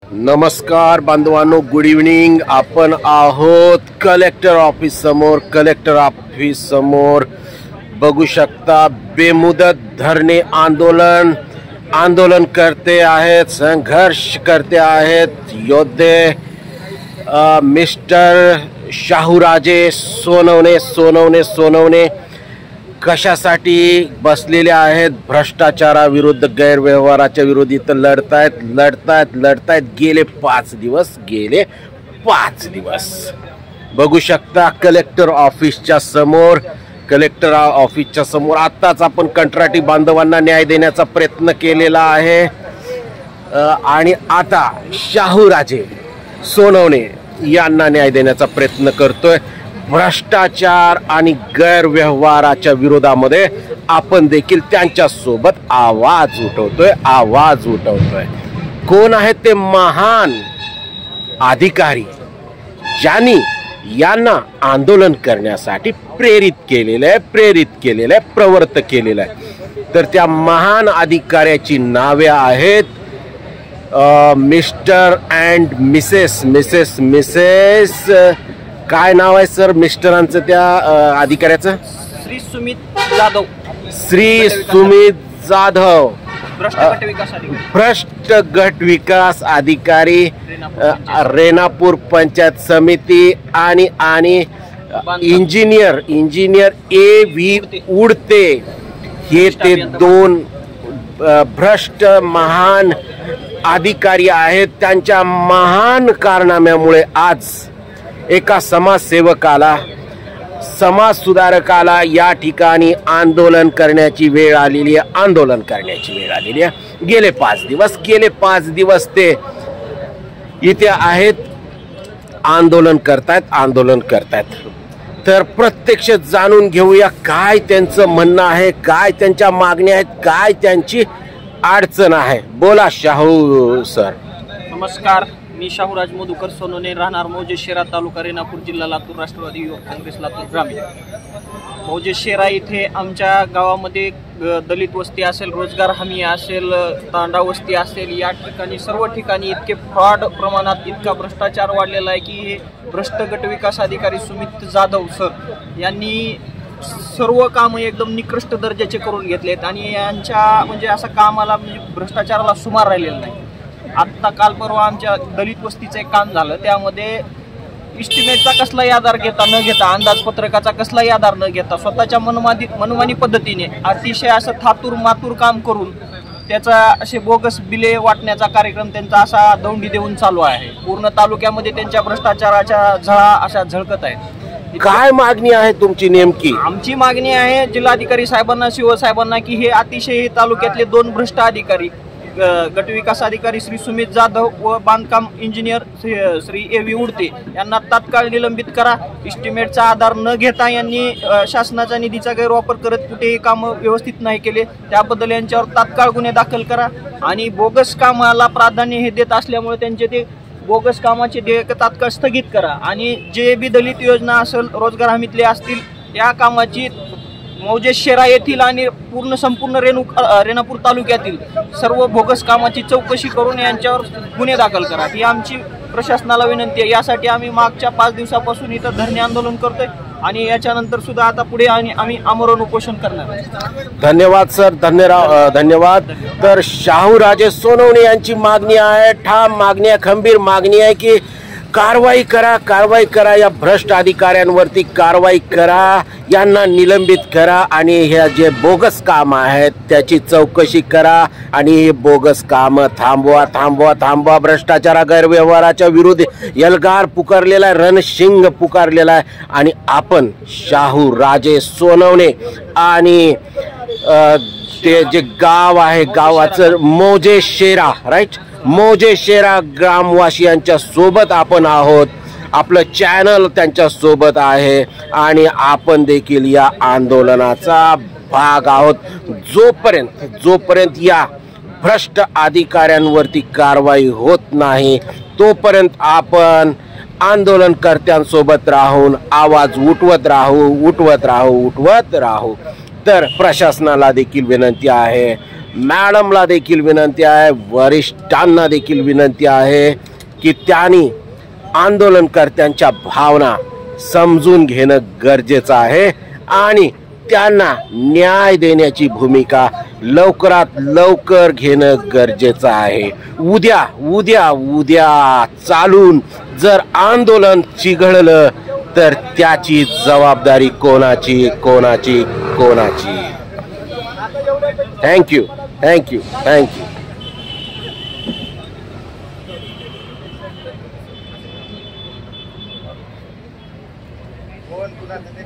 नमस्कार बांधवांनो, good evening. आपण आहोत कलेक्टर ऑफिस समोर बघू शकता. बेमुदत धरणे आंदोलन करते आहेत, संघर्ष करते आहेत योद्धे. मिस्टर शाहूराजे सोनवणे कशासाठी बसलेले आहेत? भ्रष्टाचाराविरुद्ध, गैरव्यवहाराच्या विरोधात लढतायत. गेले 5 दिवस बघू शकता कलेक्टर ऑफिसच्या समोर. आत्ताच आपण कंत्राटी बांधवांना न्याय देण्याचा प्रयत्न केलेला आहे आणि आता शाहूराजे सोनवणे यांना न्याय देण्याचा प्रयत्न करतोय. भ्रष्टाचार आणि गैरव्यवहाराच्या विरोधामध्ये आपण देखील त्यांच्या सोबत आवाज उठवतोय. कोण आहेत ते महान अधिकारी ज्यांनी यांना आंदोलन करण्यासाठी प्रेरित केलेलं आहे, प्रवृत्त केलेलं आहे? तर त्या महान अधिकाऱ्याची नावे आहेत मिस्टर अँड मिसेस काय नाव आहे सर मिस्टरांचं त्या अधिकाऱ्याचं? श्री सुमित जाधव, भ्रष्ट गट विकास अधिकारी, रेणापूर पंचायत समिती आणि इंजिनियर A.V. उडते. हे ते 2 भ्रष्ट महान अधिकारी आहेत. त्यांच्या महान कारनाम्यामुळे आज एका समाजसेवकाला, समाज सुधारकाला या ठिकाणी आंदोलन करण्याची वेळ आलेली आहे. गेले 5 दिवस ते इथे आहेत, आंदोलन करतायत. तर प्रत्यक्ष जाणून घेऊया काय त्यांचं म्हणणं आहे, काय त्यांच्या मागण्या आहेत, काय त्यांची अडचण आहे. बोला शाहू सर. नमस्कार, मी शाहूराज मधुकर सोनवणे, राहणार मौजेशेरा, तालुका रेणापूर, जिल्हा लातूर, राष्ट्रवादी युवक काँग्रेस लातूर ग्रामीण. मौजेशेरा इथे आमच्या गावामध्ये दलित वस्ती असेल, रोजगार हमी असेल, तांडा वस्ती असेल, या ठिकाणी सर्व ठिकाणी इतके फ्रॉड प्रमाणात, इतका भ्रष्टाचार वाढलेला आहे की हे भ्रष्ट गट विकास अधिकारी सुमित जाधव सर यांनी सर्व कामं एकदम निकृष्ट दर्जाचे करून घेतलेत आणि यांच्या म्हणजे असं कामाला म्हणजे भ्रष्टाचाराला सुमार राहिलेला नाही. आत्ता काल परवा आमच्या दलित वस्तीचं एक काम झालं, त्यामध्ये इस्टिमेटचा कसलाही आधार न घेता अंदाजपत्रकाचा कसलाही आधार न घेता स्वतःच्या मनमानी पद्धतीने अतिशय असं थातूर मातूर काम करून त्याचा असे बोगस बिले वाटण्याचा कार्यक्रम त्यांचा असा दौंडी देऊन चालू आहे. पूर्ण तालुक्यामध्ये त्यांच्या भ्रष्टाचाराच्या झळा अशा झळकत आहेत. काय मागणी आहे तुमची नेमकी? आमची मागणी आहे जिल्हाधिकारी साहेबांना, साहेबांना की हे अतिशय तालुक्यातले 2 भ्रष्ट अधिकारी, गटविकास अधिकारी श्री सुमित जाधव व बांधकाम इंजिनियर श्री A.V. उडते यांना तात्काळ निलंबित करा. इस्टिमेटचा आधार न घेता यांनी शासनाच्या निधीचा गैरवापर करत कुठेही कामं व्यवस्थित नाही केले, त्याबद्दल यांच्यावर तात्काळ गुन्हे दाखल करा. आणि बोगस कामाला प्राधान्य हे देत असल्यामुळे त्यांचे ते बोगस कामाचे देयक तात्काळ स्थगित करा. आणि जे बी दलित योजना असेल, रोजगार हमीतले असतील, त्या कामाची मौजेशेरा येथील आणि संपूर्ण रेणापूर तालुक्यातील सर्व बोगस कामाची चौकशी करून यांच्यावर गुन्हे दाखल करा, ही आमची प्रशासनाला विनंती आहे. यासाठी आम्ही मागच्या 5 दिवसापासून इथं धरणे आंदोलन करतोय आणि याच्यानंतर सुद्धा आता पुढे आम्ही आमरण उपोषण करणार आहे. धन्यवाद सर, धन्यवाद. तर शाहूराजे सोनवणे यांची मागणी आहे, ठाम मागणी आहे, खंबीर मागणी आहे की कारवाई करा, या भ्रष्ट अधिकाऱ्यांवरती कारवाई करा, यांना निलंबित करा आणि हे जे बोगस काम आहेत त्याची चौकशी करा आणि हे बोगस काम थांबवा. भ्रष्टाचार गैरव्यवहाराच्या विरुद्ध एल्गार पुकारलेला आहे, रणशिंग पुकारलेला आहे. आणि आपण शाहूराजे सोनवणे आणि ते जे गाव आहे, गावाचं मौजेशेरा, राईट, मौजेशेरा ग्रामवासियांच्या सोबत आपण आहोत. आपलं चॅनल त्यांच्या सोबत आहे आणि आपण देखील या आंदोलनाचा भाग आहोत. जोपर्यंत या भ्रष्ट अधिकाऱ्यांवरती कारवाई होत नाही तोपर्यंत आपण आंदोलनकर्त्यांसोबत राहून आवाज उठवत राहू. तर प्रशासनाला देखील विनंती आहे, मॅडमला देखील विनंती आहे, वरिष्ठांना देखील विनंती आहे की त्यांनी आंदोलनकर्त्यांच्या भावना समजून घेणं गरजेचं आहे आणि त्यांना न्याय देण्याची भूमिका लवकरात लवकर घेणं गरजेचं आहे. उद्या उद्या उद्या चालून जर आंदोलन चिघळलं तर त्याची जबाबदारी कोणाची कोणाची कोणाची. Thank you thank you thank you. कोण कुणाचं ते